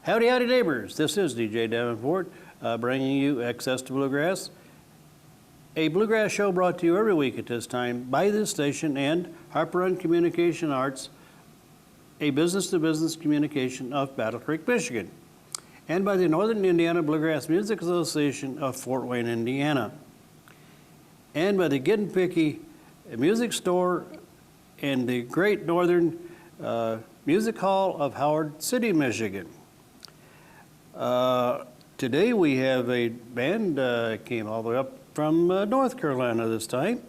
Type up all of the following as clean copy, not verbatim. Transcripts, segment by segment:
Howdy, howdy, neighbors. This is DJ Davenport bringing you Access to Bluegrass, a bluegrass show brought to you every week at this time by this station and Harper Run Communication Arts, a business-to-business communication of Battle Creek, Michigan, and by the Northern Indiana Bluegrass Music Association of Fort Wayne, Indiana, and by the Gettin' Picky Music Store and the Great Northern Music Hall of Howard City, Michigan. Today we have a band came all the way up from North Carolina this time.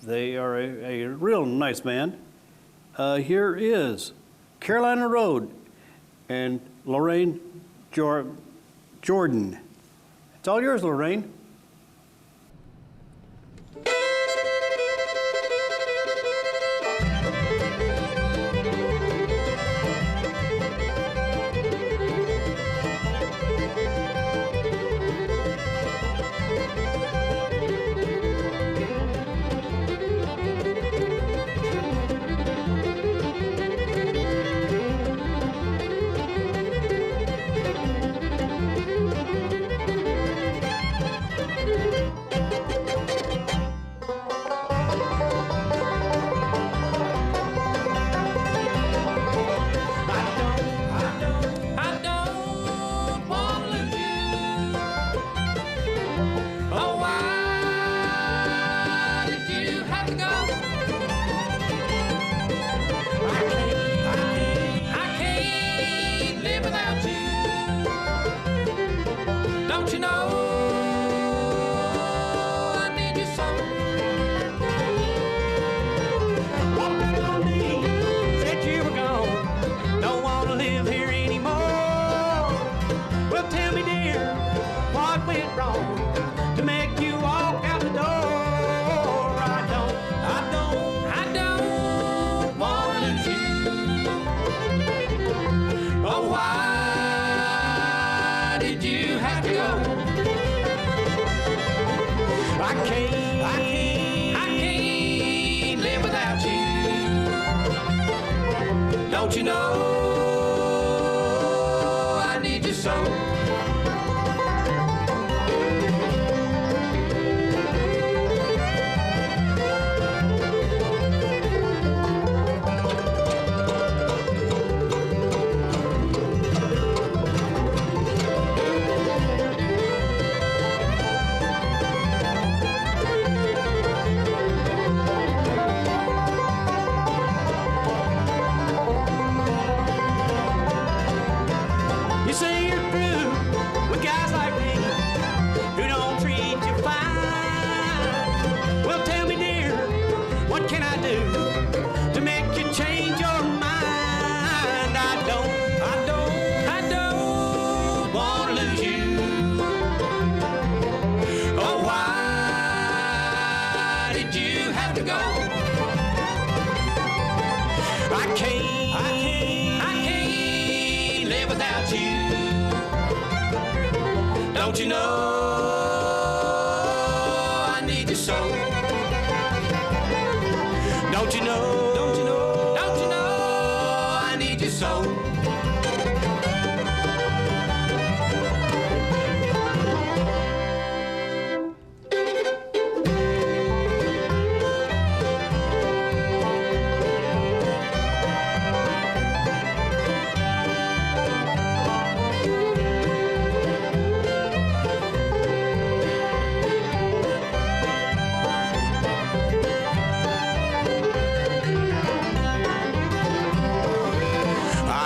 They are a real nice band. Here is Carolina Road and Lorraine Jordan. It's all yours, Lorraine. Don't you know I need you so? Don't you know I need you so? Don't you know, don't you know, don't you know I need you so?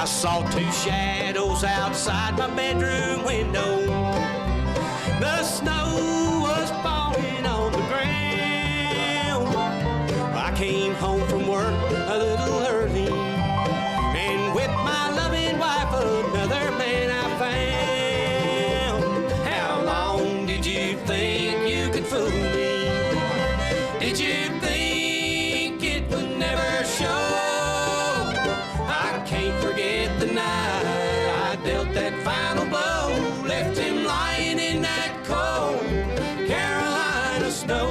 Saw two shadows outside my bedroom window. The snow was falling on the ground. I came home from work a little early, and with my loving wife another man I found. How long did you think you could fool me? Did you think it would never show? I can't forget the night I dealt that final blow, left him lying in that cold Carolina snow.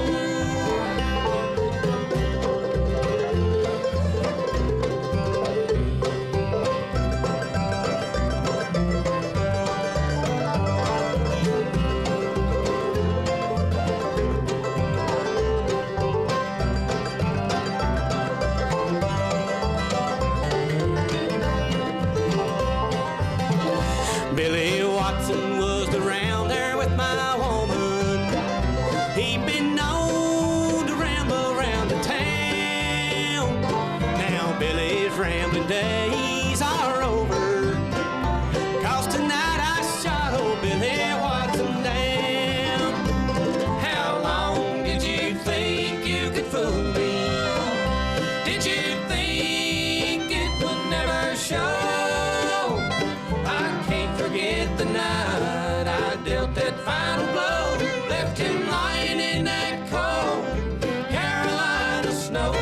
show. I can't forget the night I dealt that final blow, left him lying in that cold Carolina snow.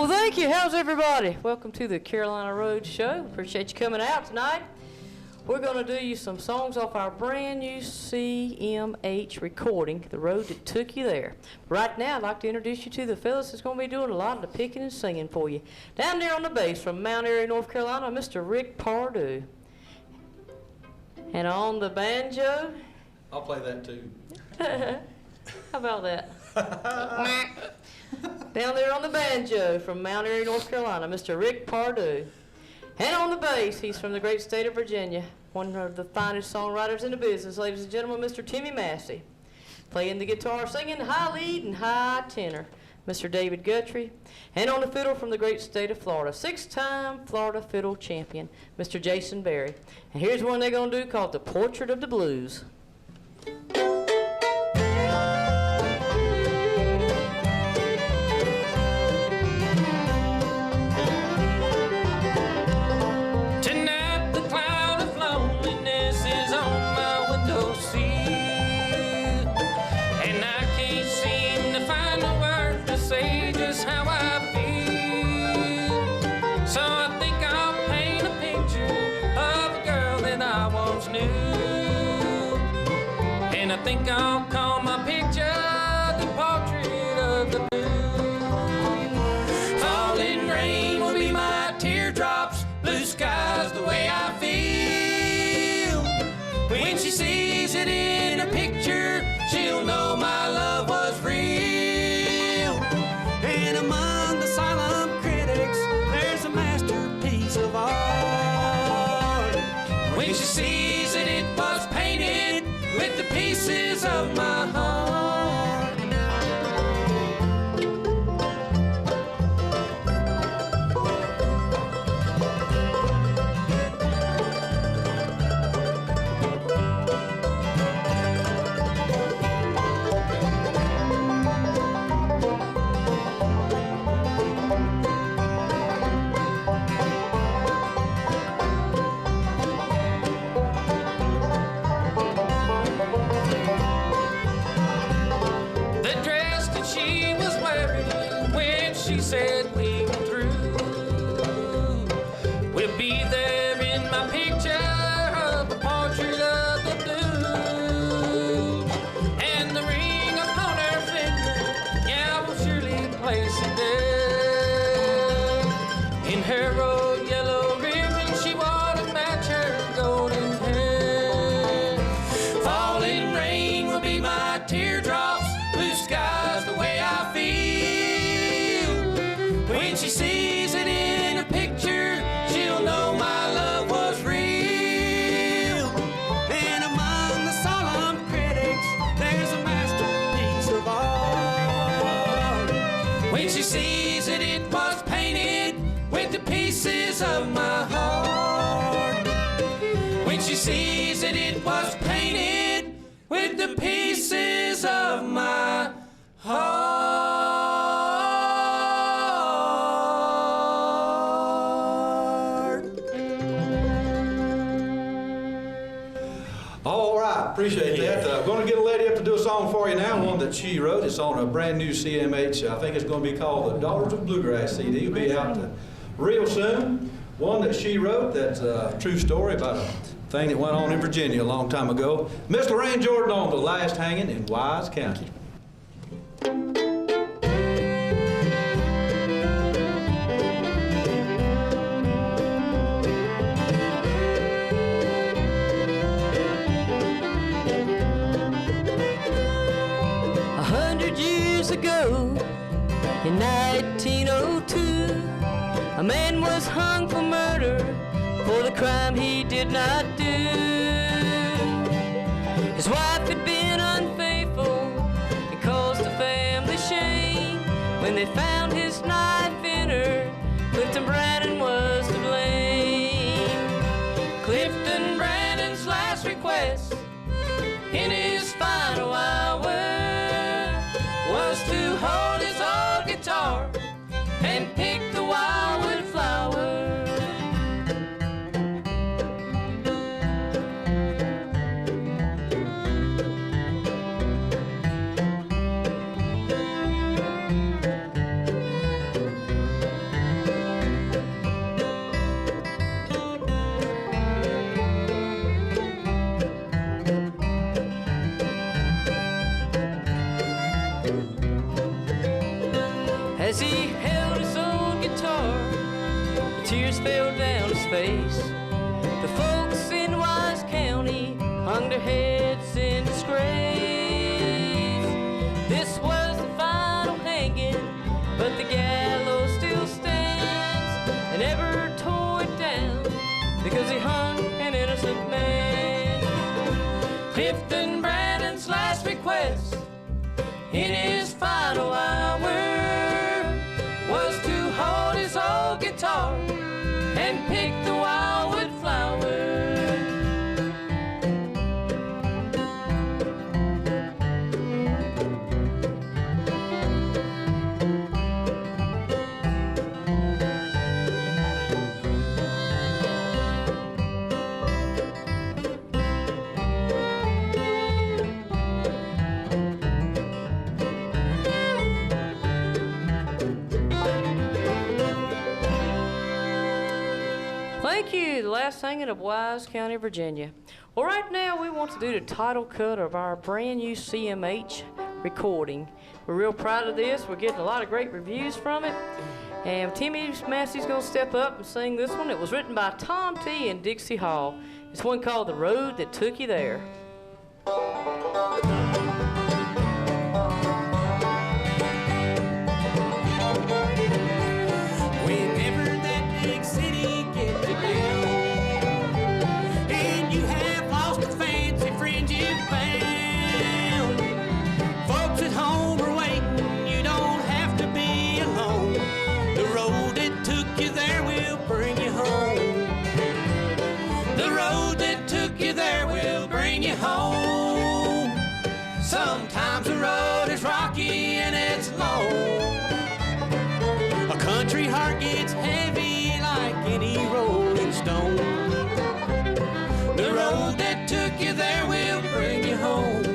Thank you. How's everybody? Welcome to the Carolina Road Show. Appreciate you coming out tonight. We're going to do you some songs off our brand new CMH recording, The Road That Took You There. Right now, I'd like to introduce you to the fellas that's going to be doing a lot of the picking and singing for you. Down there on the bass from Mount Airy, North Carolina, Mr. Rick Pardue. And on the banjo... I'll play that too. How about that? Down there on the banjo from Mount Airy, North Carolina, Mr. Rick Pardue. And on the bass, he's from the great state of Virginia, one of the finest songwriters in the business, ladies and gentlemen, Mr. Timmy Massey. Playing the guitar, singing high lead and high tenor, Mr. David Guthrie. And on the fiddle from the great state of Florida, 6-time Florida fiddle champion, Mr. Jason Berry. And here's one they're going to do called The Portrait of the Blues. I think I'll call my picture The Portrait of the Blues. Falling rain will be my teardrops, blue skies the way I feel. When she sees it in her picture, she'll know my love was real. And among the silent critics, there's a masterpiece of art. When she sees it, it was painted with the pieces of my heart. She said we were through. We'll be there in my picture of the portrait of the blues. And the ring upon her finger, yeah, we'll surely place it there. In her old yellow ribbon, she wore to match her golden hair. Falling rain will be my teardrops, blue skies the way I feel. When she sees it in a picture, she'll know my love was real. And among the solemn critics, there's a masterpiece of art. When she sees it, it was painted with the pieces of my heart. When she sees it, it was painted with the pieces of my heart. Appreciate that. I'm going to get a lady up to do a song for you now, one that she wrote. It's on a brand new CMH. I think it's going to be called the Daughters of Bluegrass CD. It'll be out real soon. One that she wrote that's a true story about thing that went on in Virginia a long time ago. Miss Lorraine Jordan on The Last Hanging in Wise County. 100 years ago, in 1902, a man was hung for murder for the crime he did not do. His wife had been unfaithful and caused the family shame. When they found his knife in her, Clifton Brandon was to blame. Clifton Brandon's last request in his final hour was to hold his old guitar and pick the wildwood flower. As he held his old guitar, the tears fell down his face. The folks in Wise County hung their heads in disgrace. This was the final hanging, but the gallows still stands and never tore it down because he hung an innocent man. Clifton Brandon's last request in his final hour was to hold his old guitar and pick the wildwood flower. Thank you, the last hanging of Wise County, Virginia. Well, right now we want to do the title cut of our brand new CMH recording. We're real proud of this. We're getting a lot of great reviews from it. And Timmy Massey's gonna step up and sing this one. It was written by Tom T. and Dixie Hall. It's one called The Road That Took You There. Whenever that big city gets you down, and you have lost the fancy friends you found, folks at home are waiting, you don't have to be alone. The road that took you there will bring you home. The road that took you there will bring you home. Sometimes the road is rocky and it's long. A country heart gets heavy like any rolling stone. The road that took you there will bring you home.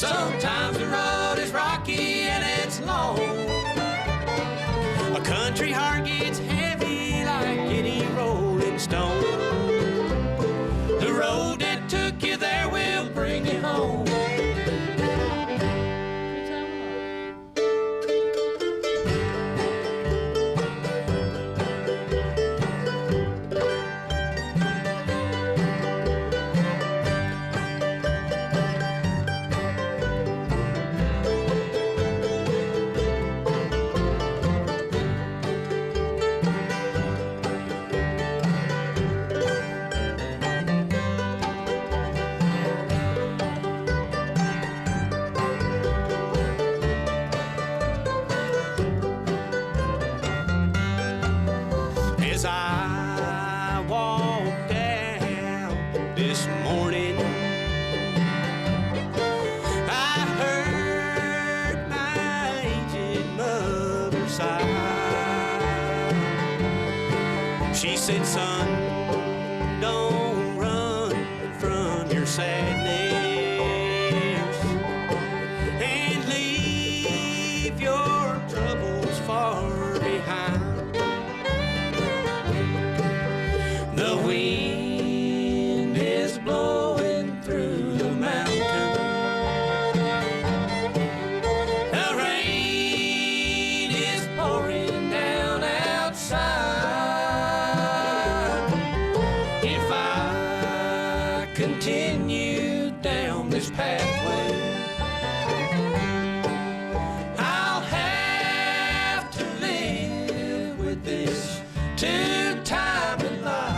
Sometimes the road is rocky and it's long. A country heart gets heavy like any rolling stone. The road that took you there will bring you home. As I walk down this morning, I heard my aged mother sigh. She said, son, don't run from your sadness and leave your troubles far behind. The wind is blowing through the mountain. The rain is pouring down outside. If I continue down this pathway, I'll have to live with this two-time in life.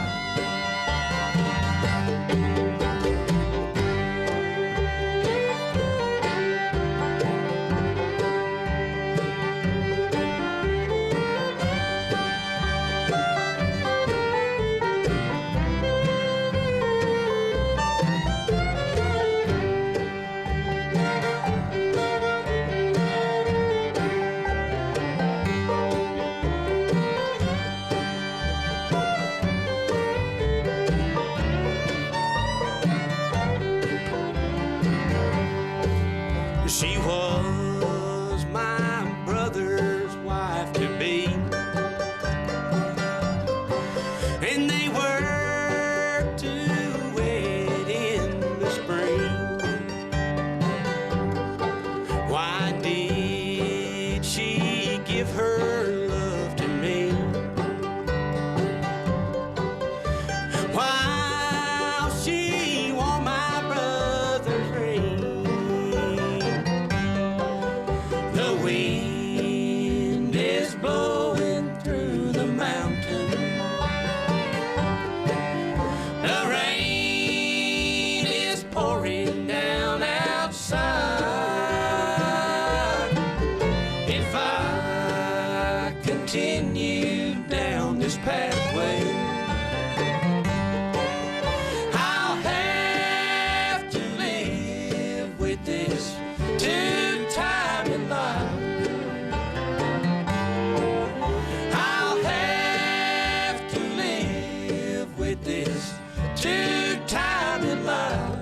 She was my brother's wife to be, and they worked to wed in the spring. Why did she give her love to me while she wore my brother's ring? The wind is blowing through the mountain. The rain is pouring down outside. If I continue down this pathway, I'll have to live with this two-time in life. I'll have to live with this two-time in life.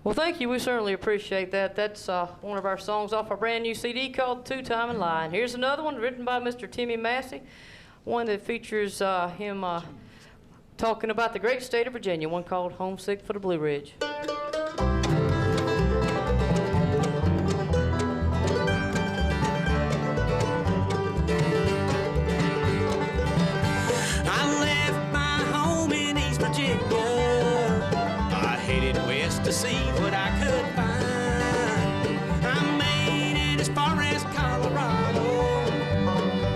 Well, thank you. We certainly appreciate that. That's one of our songs off our brand new CD called Two-Time in Line. Here's another one written by Mr. Timmy Massey, one that features him talking about the great state of Virginia, one called Homesick for the Blue Ridge. I left my home in East Virginia. I headed west to see what I could find. I made it as far as Colorado,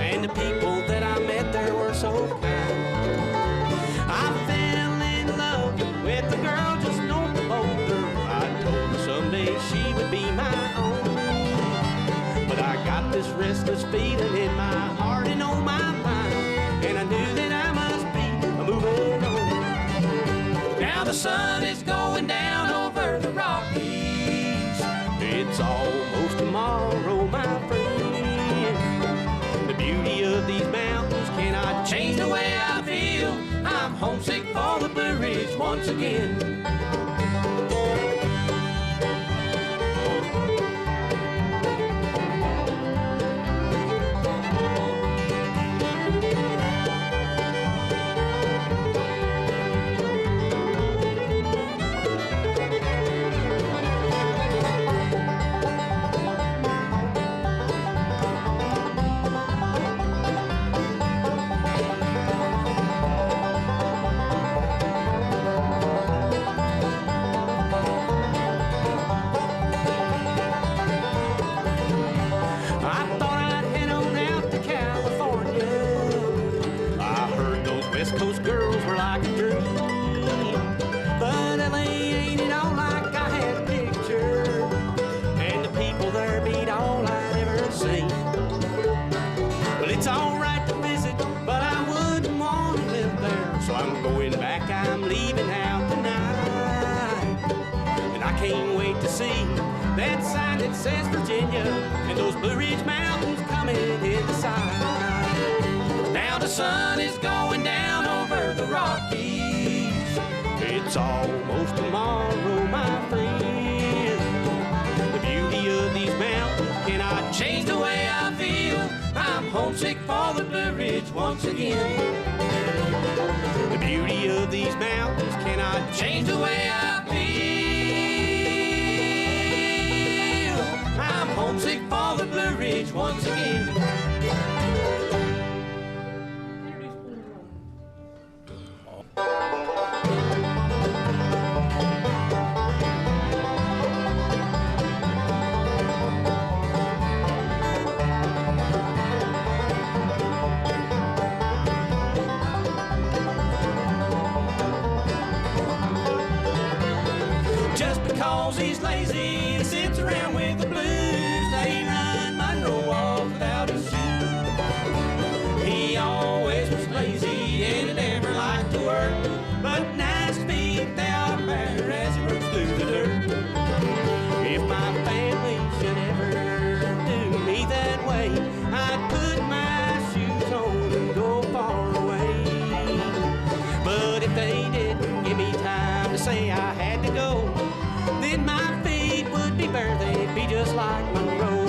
and the people that I met there were so kind. I fell in love with a girl just north of the border. I told her someday she would be my own. But I got this restless feeling in my heart and on my mind, and I knew that I must be moving on. Now the sun is going down over the Rockies. It's almost tomorrow, my friend. The beauty of these mountains cannot change the way I feel. I'm homesick for the Blue Ridge once again. going back, I'm leaving out tonight. And I can't wait to see that sign that says Virginia and those Blue Ridge Mountains coming in the sight. Now the sun is going down over the Rockies. It's almost tomorrow, my friend. The beauty of these mountains cannot change the way I feel. I'm homesick for the Blue Ridge once again. The beauty of these mountains cannot change the way I feel. I'm homesick for the Blue Ridge once again. Because he's lazy and sits around with the blues, they run Monroe off without his shoes. He always was lazy and he never liked to work, but nice feet they are bare as he works through the dirt. If my family should ever do me that way, I'd put my shoes on and go far away. But if they didn't give me time to say I had to go, then my feet would be bare, they'd be just like Monroe.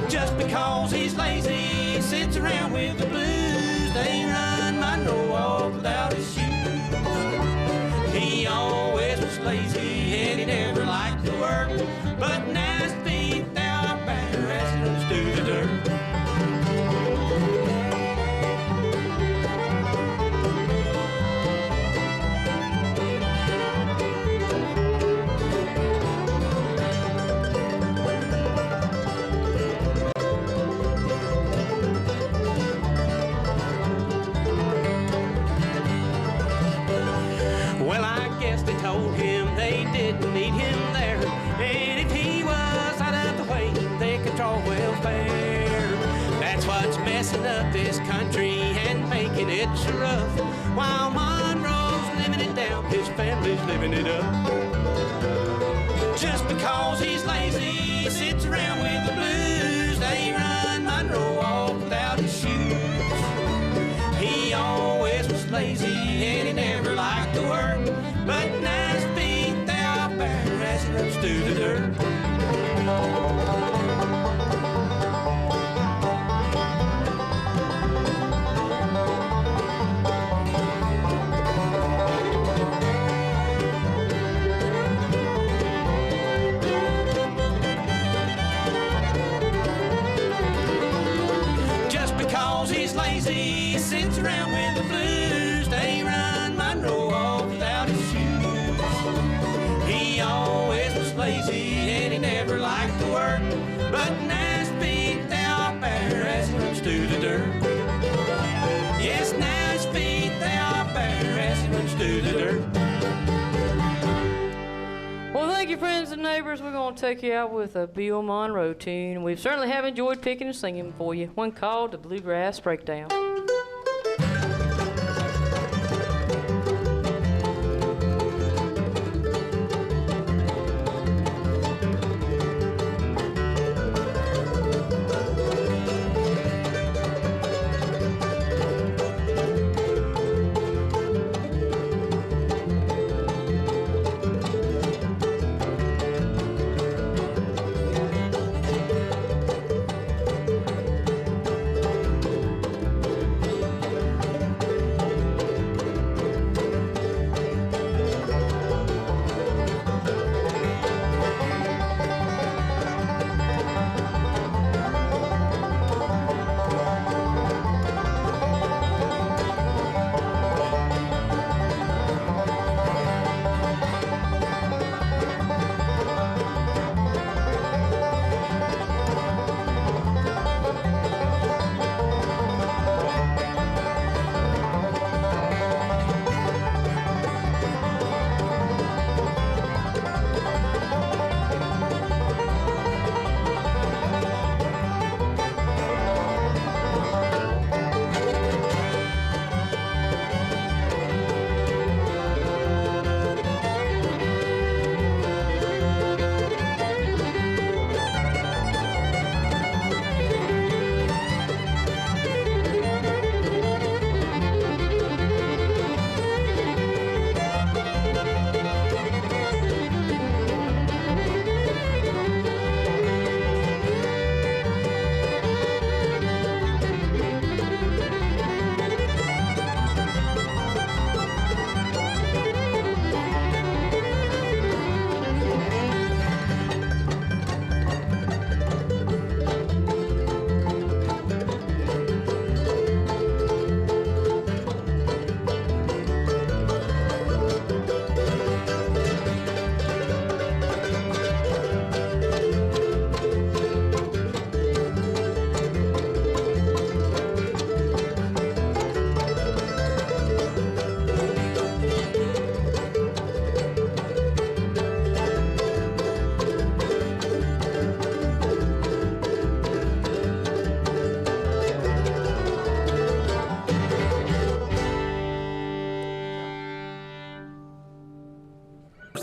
Just because he's lazy, he sits around with the blues, they run Monroe off without his shoes. He always was lazy and he never liked to work, but now his feet they are bare as he runs through the dirt. Well, I guess they told him they didn't need him there, and if he was out of the way, they could draw welfare. That's what's messing up this country and making it so rough. While Monroe's living it down, his family's living it up. Just because he's lazy, he sits around with the blues, they run Monroe off without his shoes. He always was lazy and he never liked to work, but now his feet they are bare as he runs through the dirt. Just because he's lazy, he sits around with the blues, they run Monroe off without his shoes. He always was lazy and he never liked to work, but now his feet they are bare as he runs through the dirt. Yes, now his feet they are bare as he runs through the dirt. Well, thank you, friends and neighbors. We're going to take you out with a Bill Monroe tune. We certainly have enjoyed picking and singing for you, one called the Bluegrass Breakdown.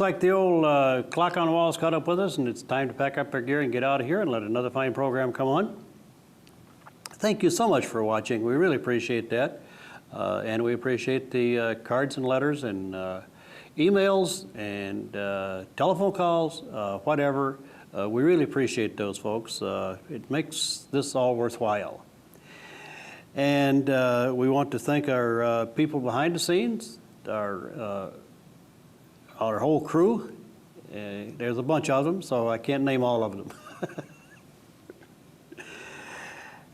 looks like the old clock on the wall's caught up with us, and it's time to pack up our gear and get out of here and let another fine program come on. Thank you so much for watching. We really appreciate that. And we appreciate the cards and letters and emails and telephone calls, whatever. We really appreciate those, folks. It makes this all worthwhile. And we want to thank our people behind the scenes, our whole crew. There's a bunch of them, so I can't name all of them.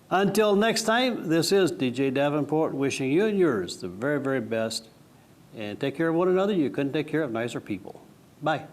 Until next time, this is DJ Davenport wishing you and yours the very, very best. And take care of one another. You couldn't take care of nicer people. Bye.